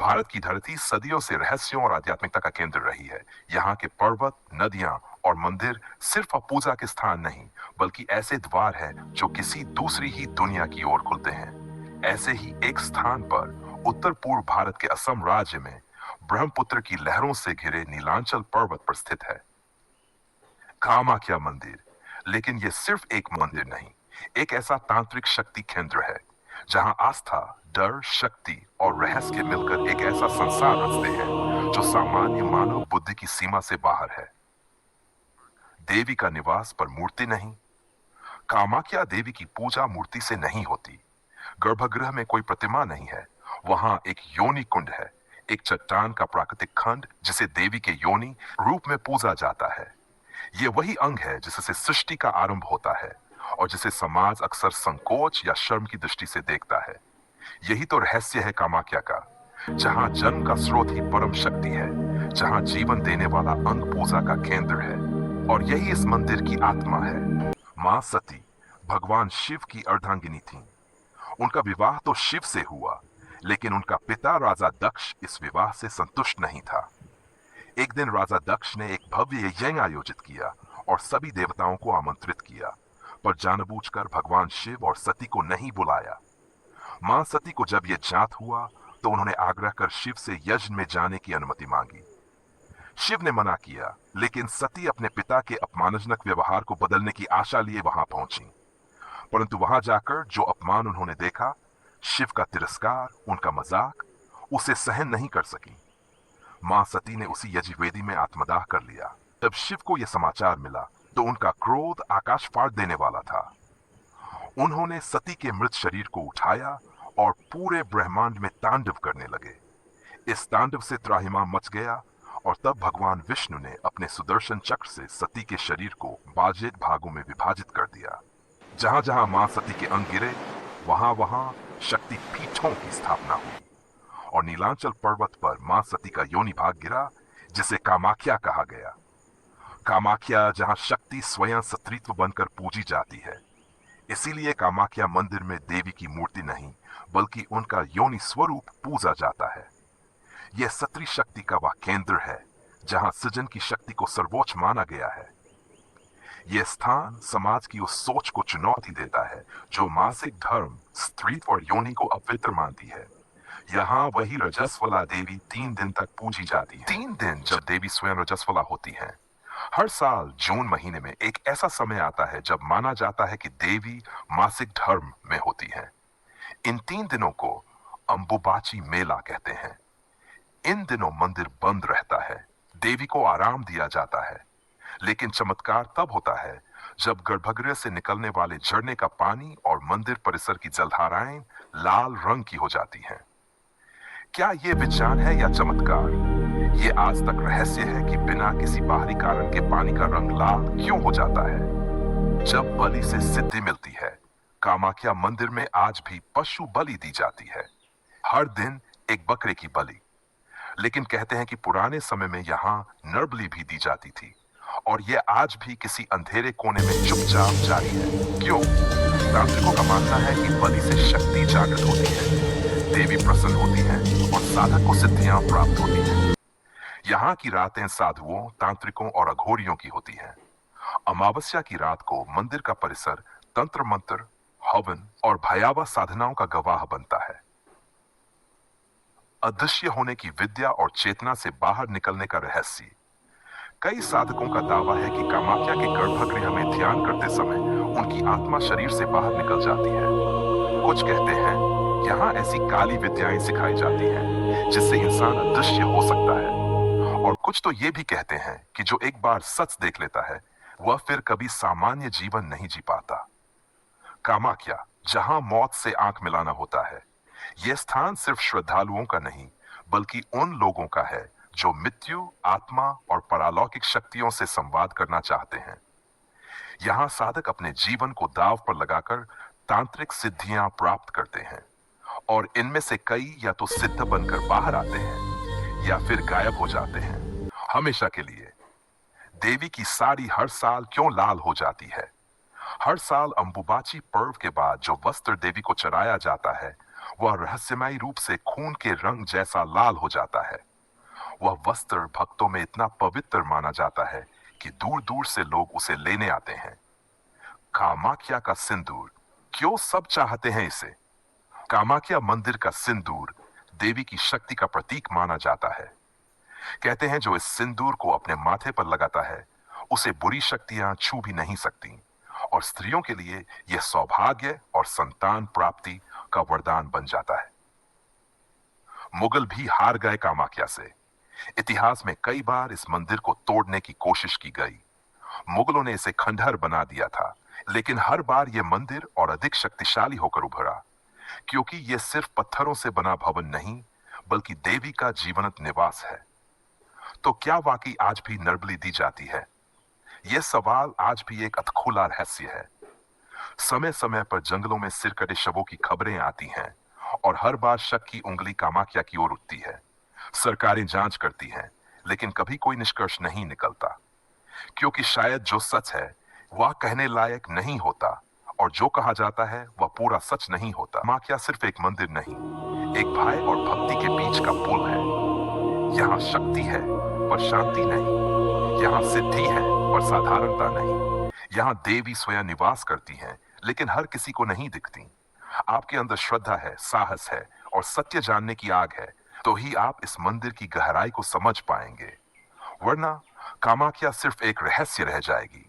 भारत की धरती सदियों से रहस्यों और आध्यात्मिकता का केंद्र रही है। यहाँ के पर्वत, नदियां और मंदिर सिर्फ पूजा के स्थान नहीं, बल्कि ऐसे द्वार हैं जो किसी दूसरी ही दुनिया की ओर खुलते हैं। ऐसे ही एक स्थान पर उत्तर पूर्व भारत के असम राज्य में ब्रह्मपुत्र की लहरों से घिरे नीलांचल पर्वत पर स्थित है कामाख्या मंदिर। लेकिन यह सिर्फ एक मंदिर नहीं, एक ऐसा तांत्रिक शक्ति केंद्र है जहां आस्था, डर, शक्ति और रहस्य के मिलकर एक ऐसा संसार रचते हैं जो सामान्य मानव बुद्धि की सीमा से बाहर है। देवी का निवास पर मूर्ति नहीं। कामाख्या देवी की पूजा मूर्ति से नहीं होती। गर्भगृह में कोई प्रतिमा नहीं है। वहां एक योनि कुंड है, एक चट्टान का प्राकृतिक खंड जिसे देवी के योनि रूप में पूजा जाता है। यह वही अंग है जिससे सृष्टि का आरंभ होता है और जिसे समाज अक्सर संकोच या शर्म की दृष्टि से देखता है। यही तो रहस्य है कामाख्या का, जहां जन्म का स्रोत ही परम शक्ति है, जहां जीवन देने वाला अंग पूजा का केंद्र है। और यही इस मंदिर की आत्मा है। मां सती भगवान शिव की अर्धांगिनी थीं। उनका विवाह तो शिव से हुआ, लेकिन उनका पिता राजा दक्ष इस विवाह से संतुष्ट नहीं था। एक दिन राजा दक्ष ने एक भव्य यज्ञ आयोजित किया और सभी देवताओं को आमंत्रित किया, पर जानबूझकर भगवान शिव और सती को नहीं बुलाया। मां सती को जब यह ज्ञात हुआ तो उन्होंने आग्रह कर शिव से यज्ञ में जाने की अनुमति मांगी। शिव ने मना किया, लेकिन सती अपने पिता के अपमानजनक व्यवहार को बदलने की आशा लिए वहां पहुंची। परंतु वहां जाकर जो अपमान उन्होंने देखा, शिव का तिरस्कार, उनका मजाक, उसे सहन नहीं कर सकी। मां सती ने उसी यज्ञ वेदी में आत्मदाह कर लिया। जब शिव को यह समाचार मिला तो उनका क्रोध आकाश फाड़ देने वाला था। उन्होंने सती के मृत शरीर को उठाया और पूरे ब्रह्मांड में तांडव करने लगे। इस तांडव से त्राहिमाम मच गया और तब भगवान विष्णु ने अपने सुदर्शन चक्र से सती के शरीर को बाजेट भागों में विभाजित कर दिया। जहां जहां मां सती के अंग गिरे, वहां वहां शक्ति पीठों की स्थापना हुई और नीलांचल पर्वत पर मां सती का योनि भाग गिरा, जिसे कामाख्या कहा गया। कामाख्या, जहां शक्ति स्वयं सत्रित्व बनकर पूजी जाती है। इसीलिए कामाख्या मंदिर में देवी की मूर्ति नहीं, बल्कि उनका योनि स्वरूप पूजा जाता है। यह सत्री शक्ति का वह केंद्र है जहां सृजन की शक्ति को सर्वोच्च माना गया है। यह स्थान समाज की उस सोच को चुनौती देता है जो मासिक धर्म, स्त्रीत्व और योनि को अपवित्र मानती है। यहाँ वही रजस्वला देवी 3 दिन तक पूजी जाती है। 3 दिन जब देवी स्वयं रजस्वला होती हैं। हर साल जून महीने में एक ऐसा समय आता है जब माना जाता है कि देवी मासिक धर्म में होती हैं। इन 3 दिनों को अंबुबाची मेला कहते हैं। इन दिनों मंदिर बंद रहता है, देवी को आराम दिया जाता है। लेकिन चमत्कार तब होता है जब गर्भगृह से निकलने वाले झरने का पानी और मंदिर परिसर की जलधाराएं लाल रंग की हो जाती हैं। क्या यह विज्ञान है या चमत्कार? यह आज तक रहस्य है कि बिना किसी बाहरी कारण के पानी का रंग लाल क्यों हो जाता है। जब बलि से सिद्धि मिलती है, कामाख्या मंदिर में आज भी पशु बलि दी जाती है। हर दिन एक बकरे की बलि। लेकिन कहते हैं कि पुराने समय में यहाँ नर बलि भी दी जाती थी और यह आज भी किसी अंधेरे कोने में चुपचाप जारी है। क्यों? तांत्रिकों का मानना है कि बलि से शक्ति जागृत होती है, देवी प्रसन्न होती है और साधक को सिद्धियां प्राप्त होती हैं। यहाँ की रातें साधुओं, तांत्रिकों और अघोरियों की होती हैं। अमावस्या की रात को मंदिर का परिसर तंत्र मंत्र, हवन और भयावह साधनाओं का गवाह बनता है। अदृश्य होने की विद्या और चेतना से बाहर निकलने का रहस्य। कई साधकों का दावा है कि कामाख्या के गर्भगृह में ध्यान करते समय उनकी आत्मा शरीर से बाहर निकल जाती है। कुछ कहते हैं यहाँ ऐसी काली विद्याएं सिखाई जाती हैं जिससे इंसान अदृश्य हो सकता है। और कुछ तो ये भी कहते हैं कि जो एक बार सच देख लेता है वह फिर कभी सामान्य जीवन नहीं जी पाता। कामाख्या, जहां मौत से आंख मिलाना होता है, यह स्थान सिर्फ श्रद्धालुओं का नहीं, बल्कि उन लोगों का है जो मृत्यु, आत्मा और परालौकिक शक्तियों से संवाद करना चाहते हैं। यहां साधक अपने जीवन को दांव पर लगाकर तांत्रिक सिद्धियां प्राप्त करते हैं और इनमें से कई या तो सिद्ध बनकर बाहर आते हैं या फिर गायब हो जाते हैं हमेशा के लिए। देवी की साड़ी हर साल क्यों लाल हो जाती है? हर साल अंबुबाची पर्व के बाद जो वस्त्र देवी को चढ़ाया जाता है वह रहस्यमयी रूप से खून के रंग जैसा लाल हो जाता है। वह वस्त्र भक्तों में इतना पवित्र माना जाता है कि दूर दूर से लोग उसे लेने आते हैं। कामाख्या का सिंदूर, क्यों सब चाहते हैं इसे? कामाख्या मंदिर का सिंदूर देवी की शक्ति का प्रतीक माना जाता है। कहते हैं जो इस सिंदूर को अपने माथे पर लगाता है उसे बुरी शक्तियां छू भी नहीं सकती, और स्त्रियों के लिए यह सौभाग्य और संतान प्राप्ति का वरदान बन जाता है। मुगल भी हार गए कामाख्या से। इतिहास में कई बार इस मंदिर को तोड़ने की कोशिश की गई। मुगलों ने इसे खंडहर बना दिया था, लेकिन हर बार यह मंदिर और अधिक शक्तिशाली होकर उभरा, क्योंकि यह सिर्फ पत्थरों से बना भवन नहीं, बल्कि देवी का जीवंत निवास है। तो क्या वाकई आज भी नर्बली दी जाती है? यह सवाल आज भी एक अधखुला रहस्य है। समय समय पर जंगलों में सिर कटे शवों की खबरें आती हैं, और हर बार शक की उंगली कामाख्या की ओर उठती है। सरकारें जांच करती हैं, लेकिन कभी कोई निष्कर्ष नहीं निकलता, क्योंकि शायद जो सच है वह कहने लायक नहीं होता, और जो कहा जाता है वह पूरा सच नहीं होता। कामाख्या सिर्फ एक मंदिर नहीं, एक भय और भक्ति के बीच का पुल है। यहाँ शक्ति है पर शांति नहीं, यहाँ सिद्धि है पर साधारणता नहीं। यहाँ देवी स्वयं निवास करती हैं, लेकिन हर किसी को नहीं दिखती। आपके अंदर श्रद्धा है, साहस है और सत्य जानने की आग है, तो ही आप इस मंदिर की गहराई को समझ पाएंगे। वरना कामाख्या सिर्फ एक रहस्य रह जाएगी।